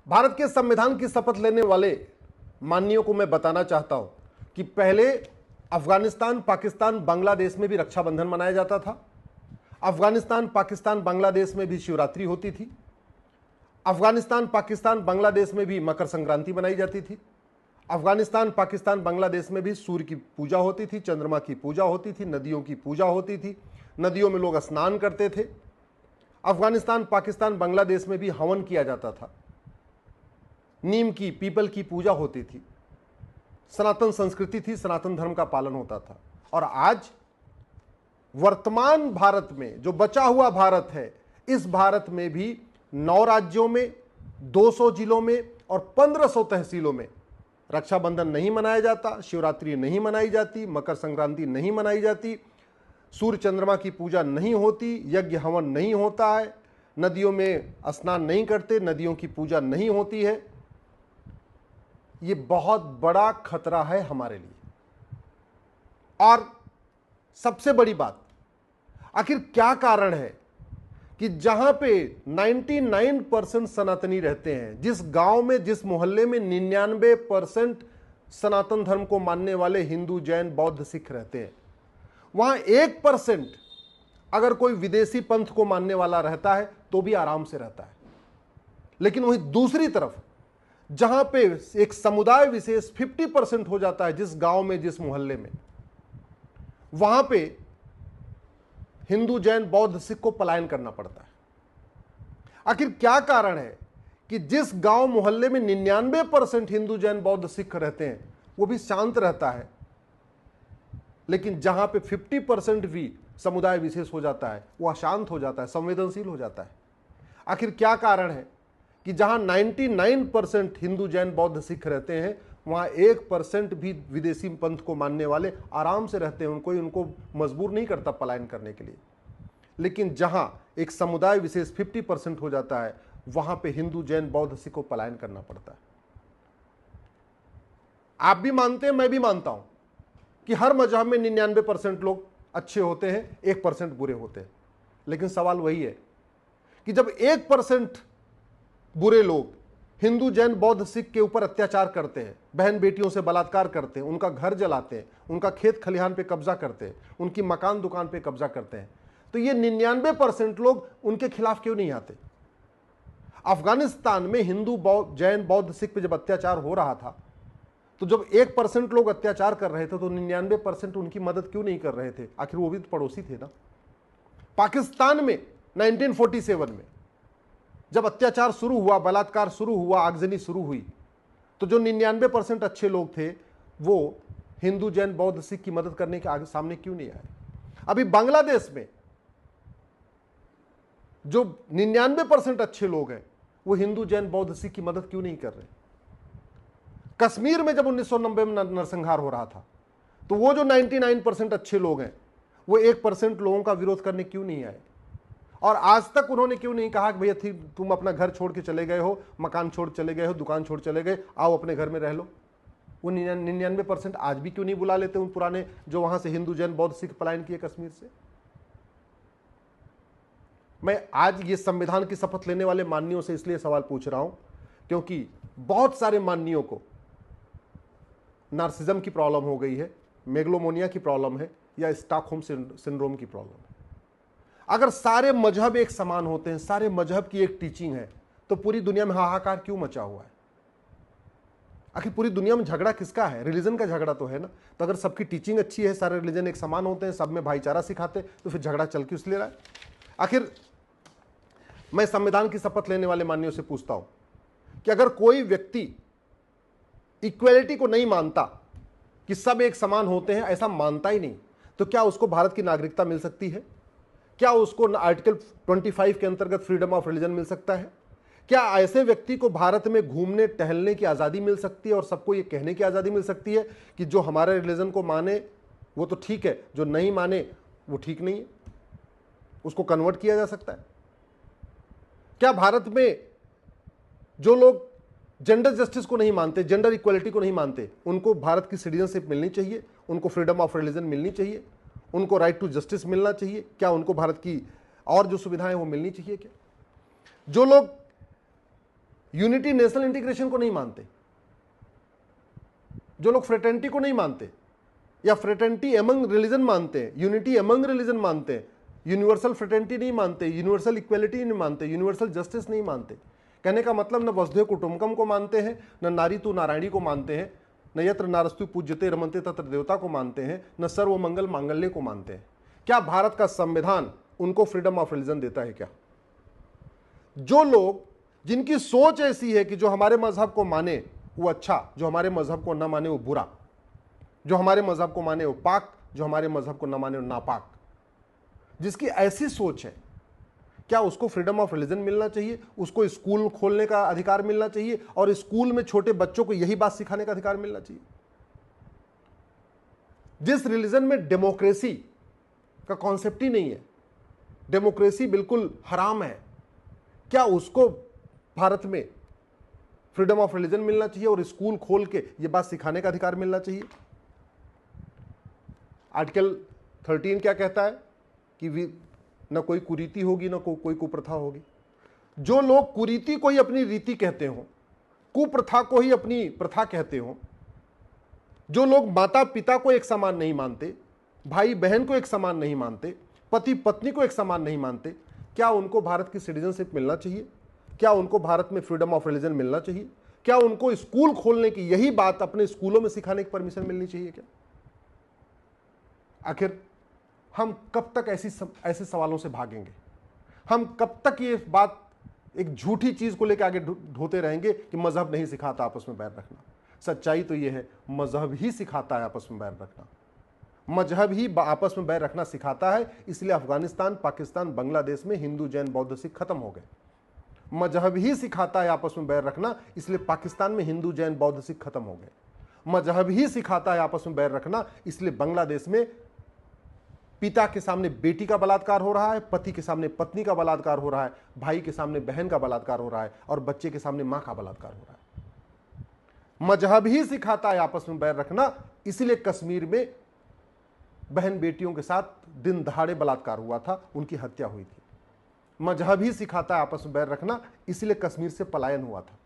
भारत के संविधान की शपथ लेने वाले माननीयों को मैं बताना चाहता हूं कि पहले अफगानिस्तान, पाकिस्तान, बांग्लादेश में भी रक्षाबंधन मनाया जाता था। अफगानिस्तान, पाकिस्तान, बांग्लादेश में भी शिवरात्रि होती थी। अफगानिस्तान, पाकिस्तान, बांग्लादेश में भी मकर संक्रांति मनाई जाती थी। अफगानिस्तान, पाकिस्तान, बांग्लादेश में भी सूर्य की पूजा होती थी, चंद्रमा की पूजा होती थी, नदियों की पूजा होती थी, नदियों में लोग स्नान करते थे। अफगानिस्तान, पाकिस्तान, बांग्लादेश में भी हवन किया जाता था, नीम की, पीपल की पूजा होती थी, सनातन संस्कृति थी, सनातन धर्म का पालन होता था। और आज वर्तमान भारत में जो बचा हुआ भारत है, इस भारत में भी 9 राज्यों में, 200 जिलों में और 1500 तहसीलों में रक्षाबंधन नहीं मनाया जाता, शिवरात्रि नहीं मनाई जाती, मकर संक्रांति नहीं मनाई जाती, सूर्य चंद्रमा की पूजा नहीं होती, यज्ञ हवन नहीं होता है, नदियों में स्नान नहीं करते, नदियों की पूजा नहीं होती है। ये बहुत बड़ा खतरा है हमारे लिए। और सबसे बड़ी बात, आखिर क्या कारण है कि जहां पे 99% सनातनी रहते हैं, जिस गांव में, जिस मोहल्ले में 99% सनातन धर्म को मानने वाले हिंदू, जैन, बौद्ध, सिख रहते हैं, वहां 1% अगर कोई विदेशी पंथ को मानने वाला रहता है तो भी आराम से रहता है। लेकिन वहीं दूसरी तरफ जहां पे एक समुदाय विशेष 50% हो जाता है, जिस गांव में, जिस मोहल्ले में, वहां पे हिंदू, जैन, बौद्ध, सिख को पलायन करना पड़ता है। आखिर क्या कारण है कि जिस गांव मोहल्ले में 99% हिंदू, जैन, बौद्ध, सिख रहते हैं वो भी शांत रहता है, लेकिन जहां पे 50% भी समुदाय विशेष हो जाता है वो अशांत हो जाता है, संवेदनशील हो जाता है? आखिर क्या कारण है कि जहां 99% हिंदू, जैन, बौद्ध, सिख रहते हैं वहां 1% भी विदेशी पंथ को मानने वाले आराम से रहते हैं, उनको मजबूर नहीं करता पलायन करने के लिए। लेकिन जहां एक समुदाय विशेष 50% हो जाता है वहां पे हिंदू, जैन, बौद्ध, सिख को पलायन करना पड़ता है। आप भी मानते हैं, मैं भी मानता हूं कि हर मजहब में 99% लोग अच्छे होते हैं, 1% बुरे होते हैं। लेकिन सवाल वही है कि जब 1% बुरे लोग हिंदू, जैन, बौद्ध, सिख के ऊपर अत्याचार करते हैं, बहन बेटियों से बलात्कार करते हैं, उनका घर जलाते हैं, उनका खेत खलिहान पे कब्जा करते हैं, उनकी मकान दुकान पे कब्जा करते हैं, तो ये 99% लोग उनके खिलाफ क्यों नहीं आते? अफगानिस्तान में हिंदू, जैन, बौद्ध, सिख पे जब अत्याचार हो रहा था तो जब 1% लोग अत्याचार कर रहे थे तो 99% उनकी मदद क्यों नहीं कर रहे थे? आखिर वो भी तो पड़ोसी थे ना। पाकिस्तान में 1947 में जब अत्याचार शुरू हुआ, बलात्कार शुरू हुआ, आगजनी शुरू हुई, तो जो 99% अच्छे लोग थे वो हिंदू, जैन, बौद्ध, सिख की मदद करने के आगे सामने क्यों नहीं आए? अभी बांग्लादेश में जो 99% अच्छे लोग हैं वो हिंदू, जैन, बौद्ध, सिख की मदद क्यों नहीं कर रहे? कश्मीर में जब 1990 में नरसंहार हो रहा था तो वो जो 99% अच्छे लोग हैं वो 1% लोगों का विरोध करने क्यों नहीं आए? और आज तक उन्होंने क्यों नहीं कहा कि भैया तुम अपना घर छोड़ के चले गए हो, मकान छोड़ चले गए हो, दुकान छोड़ चले गए, आओ अपने घर में रह लो? वो 99% आज भी क्यों नहीं बुला लेते उन पुराने जो वहां से हिंदू, जैन, बौद्ध, सिख पलायन किए कश्मीर से? मैं आज ये संविधान की शपथ लेने वाले माननीयों से इसलिए सवाल पूछ रहा हूं क्योंकि बहुत सारे माननीयों को नार्सिज्म की प्रॉब्लम हो गई है, मेगलोमोनिया की प्रॉब्लम है या स्टॉकहोम सिंड्रोम की प्रॉब्लम है। अगर सारे मजहब एक समान होते हैं, सारे मजहब की एक टीचिंग है, तो पूरी दुनिया में हाहाकार क्यों मचा हुआ है? आखिर पूरी दुनिया में झगड़ा किसका है? रिलीजन का झगड़ा तो है ना। तो अगर सबकी टीचिंग अच्छी है, सारे रिलीजन एक समान होते हैं, सब में भाईचारा सिखाते, तो फिर झगड़ा चल क्यों इसलिए रहा है? आखिर मैं संविधान की शपथ लेने वाले माननीयों से पूछता हूं कि अगर कोई व्यक्ति इक्वेलिटी को नहीं मानता कि सब एक समान होते हैं, ऐसा मानता ही नहीं, तो क्या उसको भारत की नागरिकता मिल सकती है? क्या उसको आर्टिकल 25 के अंतर्गत फ्रीडम ऑफ रिलीजन मिल सकता है? क्या ऐसे व्यक्ति को भारत में घूमने टहलने की आज़ादी मिल सकती है और सबको ये कहने की आज़ादी मिल सकती है कि जो हमारे रिलीजन को माने वो तो ठीक है, जो नहीं माने वो ठीक नहीं है, उसको कन्वर्ट किया जा सकता है? क्या भारत में जो लोग जेंडर जस्टिस को नहीं मानते, जेंडर इक्वलिटी को नहीं मानते, उनको भारत की सिटीजनशिप मिलनी चाहिए, उनको फ्रीडम ऑफ रिलीजन मिलनी चाहिए, उनको राइट टू जस्टिस मिलना चाहिए? क्या उनको भारत की और जो सुविधाएं वो मिलनी चाहिए? क्या जो लोग यूनिटी नेशनल इंटीग्रेशन को नहीं मानते, जो लोग फ्रेटर्निटी को नहीं मानते या फ्रेटर्निटी एमंग रिलीजन मानते हैं, यूनिटी एमंग रिलीजन मानते हैं, यूनिवर्सल फ्रेटर्निटी नहीं मानते, यूनिवर्सल इक्वलिटी नहीं मानते, यूनिवर्सल जस्टिस नहीं मानते। कहने का मतलब न वसुधैव कुटुंबकम को मानते हैं, न नारी तू नारायणी को मानते हैं, न यत्र नारस्तु पूज्यते रमन्ते तत्र देवता को मानते हैं, न सर्वमंगल मांगल्य को मानते हैं। क्या भारत का संविधान उनको फ्रीडम ऑफ रिलीजन देता है क्या? जो लोग, जिनकी सोच ऐसी है कि जो हमारे मजहब को माने वो अच्छा, जो हमारे मजहब को न माने वो बुरा, जो हमारे मजहब को माने वो पाक, जो हमारे मजहब को न माने वो नापाक, जिसकी ऐसी सोच है, क्या उसको फ्रीडम ऑफ रिलीजन मिलना चाहिए? उसको स्कूल खोलने का अधिकार मिलना चाहिए और स्कूल में छोटे बच्चों को यही बात सिखाने का अधिकार मिलना चाहिए? जिस रिलीजन में डेमोक्रेसी का कॉन्सेप्ट ही नहीं है, डेमोक्रेसी बिल्कुल हराम है, क्या उसको भारत में फ्रीडम ऑफ रिलीजन मिलना चाहिए और स्कूल खोल के यह बात सिखाने का अधिकार मिलना चाहिए? आर्टिकल 13 क्या कहता है कि न कोई कुरीति होगी, न कोई कुप्रथा होगी। जो लोग कुरीति को ही अपनी रीति कहते हो, कुप्रथा को ही अपनी प्रथा कहते हो, जो लोग माता पिता को एक समान नहीं मानते, भाई बहन को एक समान नहीं मानते, पति पत्नी को एक समान नहीं मानते, क्या उनको भारत की सिटीजनशिप मिलना चाहिए? क्या उनको भारत में फ्रीडम ऑफ रिलीजन मिलना चाहिए? क्या उनको स्कूल खोलने की यही बात अपने स्कूलों में सिखाने की परमिशन मिलनी चाहिए क्या? आखिर हम कब तक ऐसे सवालों से भागेंगे? हम कब तक ये बात एक झूठी चीज को लेकर आगे ढोते रहेंगे कि मजहब नहीं सिखाता आपस में बैर रखना? सच्चाई तो ये है, मजहब ही सिखाता है आपस में बैर रखना। मजहब ही आपस में बैर रखना सिखाता है, इसलिए अफगानिस्तान, पाकिस्तान, बांग्लादेश में हिंदू, जैन, बौद्ध, सिख खत्म हो गए। मजहब ही सिखाता है आपस में बैर रखना, इसलिए पाकिस्तान में हिंदू, जैन, बौद्ध, सिख खत्म हो गए। मजहब ही सिखाता है आपस में बैर रखना, इसलिए बांग्लादेश में पिता के सामने बेटी का बलात्कार हो रहा है, पति के सामने पत्नी का बलात्कार हो रहा है, भाई के सामने बहन का बलात्कार हो रहा है और बच्चे के सामने मां का बलात्कार हो रहा है। मजहब ही सिखाता है आपस में बैर रखना, इसीलिए कश्मीर में बहन बेटियों के साथ दिन दहाड़े बलात्कार हुआ था, उनकी हत्या हुई थी। मजहब ही सिखाता है आपस में बैर रखना, इसलिए कश्मीर से पलायन हुआ था।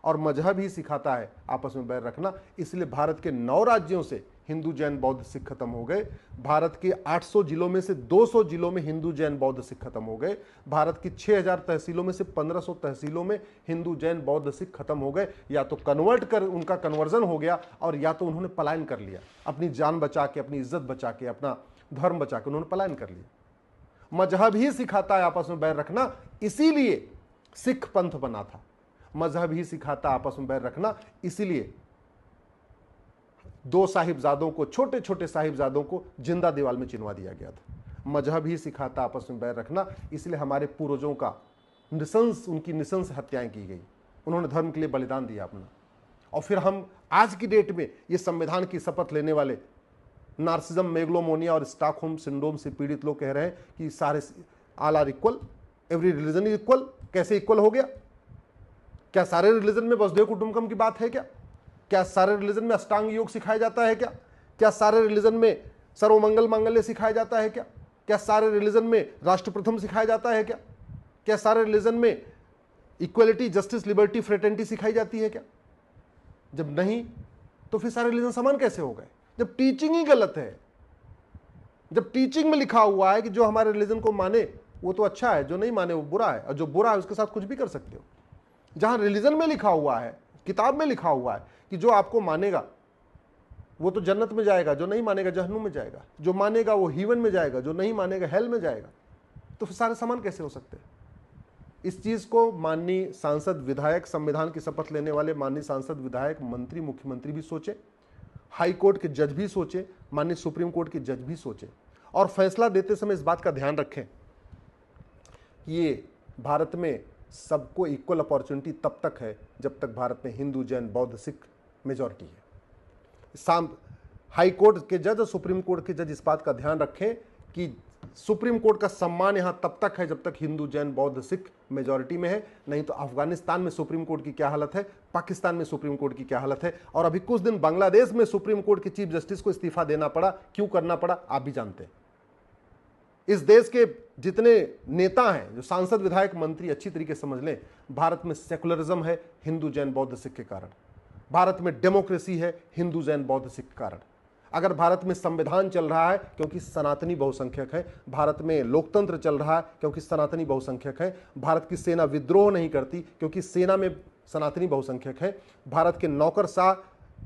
और मजहब ही सिखाता है आपस में बैर रखना, इसलिए भारत के 9 राज्यों से हिंदू, जैन, बौद्ध, सिख खत्म हो गए। भारत के 800 जिलों में से 200 जिलों में हिंदू, जैन, बौद्ध, सिख खत्म हो गए। भारत की 6000 तहसीलों में से 1500 तहसीलों में हिंदू, जैन, बौद्ध, सिख खत्म हो गए। या तो कन्वर्ट कर उनका कन्वर्जन हो गया और या तो उन्होंने पलायन कर लिया, अपनी जान बचा के, अपनी इज्जत बचा के, अपना धर्म बचा के उन्होंने पलायन कर लिया। मजहब ही सिखाता है आपस में बैर रखना, इसीलिए सिख पंथ बना था। मजहब ही सिखाता आपस में बैर रखना, इसीलिए 2 साहिबजादों को, छोटे छोटे साहिबजादों को जिंदा दीवार में चिनवा दिया गया था। मजहब ही सिखाता आपस में बैर रखना, इसलिए हमारे पूर्वजों का उनकी निशंस हत्याएं की गई। उन्होंने धर्म के लिए बलिदान दिया अपना। और फिर हम आज की डेट में ये संविधान की शपथ लेने वाले नार्सिज्म, मेगलोमोनिया और स्टॉकहोम सिंड्रोम से पीड़ित लोग कह रहे हैं कि सारे all are equal, every religion is equal. कैसे इक्वल हो गया? क्या सारे रिलीजन में वसुधैव कुटुंबकम की बात है क्या? क्या सारे रिलीजन में अष्टांग योग सिखाया जाता है क्या? क्या सारे रिलीजन में सर्वमंगल मांगल्य सिखाया जाता है क्या? क्या सारे रिलीजन में राष्ट्र प्रथम सिखाया जाता है क्या? क्या सारे रिलीजन में इक्वलिटी, जस्टिस, लिबर्टी, फ्रेटर्निटी सिखाई जाती है क्या? जब नहीं तो फिर सारे रिलीजन समान कैसे हो गए? जब टीचिंग ही गलत है, जब टीचिंग में लिखा हुआ है कि जो हमारे रिलीजन को माने वो तो अच्छा है, जो नहीं माने वो बुरा है, और जो बुरा है उसके साथ कुछ भी कर सकते हो। जहां रिलीजन में लिखा हुआ है, किताब में लिखा हुआ है कि जो आपको मानेगा वो तो जन्नत में जाएगा, जो नहीं मानेगा जहन्नुम में जाएगा, जो मानेगा वो हीवन में जाएगा, जो नहीं मानेगा हेल में जाएगा, तो फिर सारे समान कैसे हो सकते हैं? इस चीज को माननीय सांसद, विधायक, संविधान की शपथ लेने वाले माननीय सांसद, विधायक, मंत्री, मुख्यमंत्री भी सोचे, हाई कोर्ट के जज भी सोचे, माननीय सुप्रीम कोर्ट के जज भी सोचे, और फैसला देते समय इस बात का ध्यान रखें कि ये भारत में सबको इक्वल अपॉर्चुनिटी तब तक है जब तक भारत में हिंदू, जैन, बौद्ध, सिख मेजॉरिटी है। हाई कोर्ट के जज और सुप्रीम कोर्ट के जज इस बात का ध्यान रखें कि सुप्रीम कोर्ट का सम्मान यहां तब तक है जब तक हिंदू, जैन, बौद्ध, सिख मेजॉरिटी में है। नहीं तो अफगानिस्तान में सुप्रीम कोर्ट की क्या हालत है, पाकिस्तान में सुप्रीम कोर्ट की क्या हालत है, और अभी कुछ दिन बांग्लादेश में सुप्रीम कोर्ट के चीफ जस्टिस को इस्तीफा देना पड़ा। क्यों करना पड़ा आप भी जानते हैं। इस देश के जितने नेता हैं, जो सांसद विधायक मंत्री अच्छी तरीके से समझ लें, भारत में सेकुलरिज्म है हिंदू जैन बौद्ध सिख के कारण, भारत में डेमोक्रेसी है हिंदू जैन बौद्ध सिख के कारण, अगर भारत में संविधान चल रहा है क्योंकि सनातनी बहुसंख्यक है, भारत में लोकतंत्र चल रहा है क्योंकि सनातनी बहुसंख्यक है, भारत की सेना विद्रोह नहीं करती क्योंकि सेना में सनातनी बहुसंख्यक है, भारत के नौकरशाह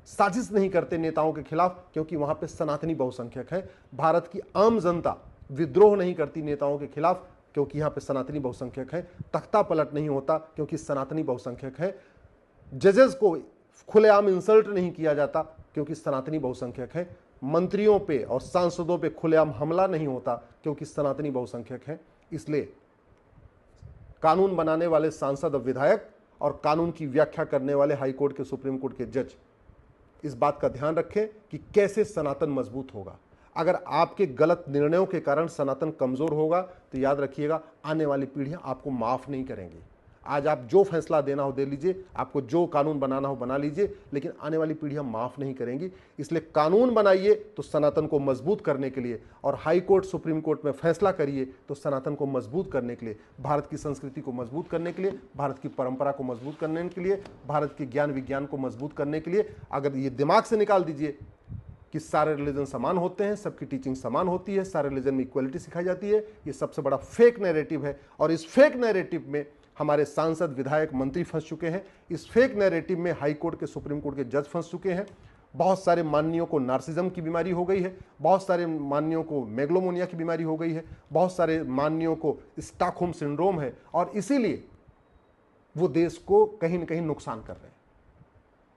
साजिश नहीं करते नेताओं के खिलाफ क्योंकि वहां पे सनातनी बहुसंख्यक है, भारत की आम जनता विद्रोह नहीं करती नेताओं के खिलाफ क्योंकि यहाँ पे सनातनी बहुसंख्यक है, तख्ता पलट नहीं होता क्योंकि सनातनी बहुसंख्यक है, जजेस को खुलेआम इंसल्ट नहीं किया जाता क्योंकि सनातनी बहुसंख्यक है, मंत्रियों पे और सांसदों पे खुलेआम हमला नहीं होता क्योंकि सनातनी बहुसंख्यक है। इसलिए कानून बनाने वाले सांसद और विधायक और कानून की व्याख्या करने वाले हाई कोर्ट के, सुप्रीम कोर्ट के जज इस बात का ध्यान रखें कि कैसे सनातन मजबूत होगा। अगर आपके गलत निर्णयों के कारण सनातन कमजोर होगा तो याद रखिएगा आने वाली पीढ़ियां आपको माफ नहीं करेंगी। आज आप जो फैसला देना हो दे लीजिए, आपको जो कानून बनाना हो बना लीजिए, लेकिन आने वाली पीढ़ियां माफ नहीं करेंगी। इसलिए कानून बनाइए तो सनातन को मजबूत करने के लिए, और हाई कोर्ट सुप्रीम कोर्ट में फैसला करिए तो सनातन को मजबूत करने के लिए, भारत की संस्कृति को मजबूत करने के लिए, भारत की परंपरा को मजबूत करने के लिए, भारत के ज्ञान विज्ञान को मजबूत करने के लिए। अगर ये दिमाग से निकाल दीजिए कि सारे रिलीजन समान होते हैं, सबकी टीचिंग समान होती है, सारे रिलीजन में इक्वलिटी सिखाई जाती है, ये सबसे बड़ा फेक नैरेटिव है। और इस फेक नैरेटिव में हमारे सांसद विधायक मंत्री फंस चुके हैं, इस फेक नैरेटिव में हाई कोर्ट के, सुप्रीम कोर्ट के जज फंस चुके हैं। बहुत सारे माननीयों को नार्सिज्म की बीमारी हो गई है, बहुत सारे माननीयों को मेगलोमोनिया की बीमारी हो गई है, बहुत सारे माननीयों को स्टॉकहोम सिंड्रोम है, और इसीलिए वो देश को कहीं न कहीं नुकसान कर रहे हैं।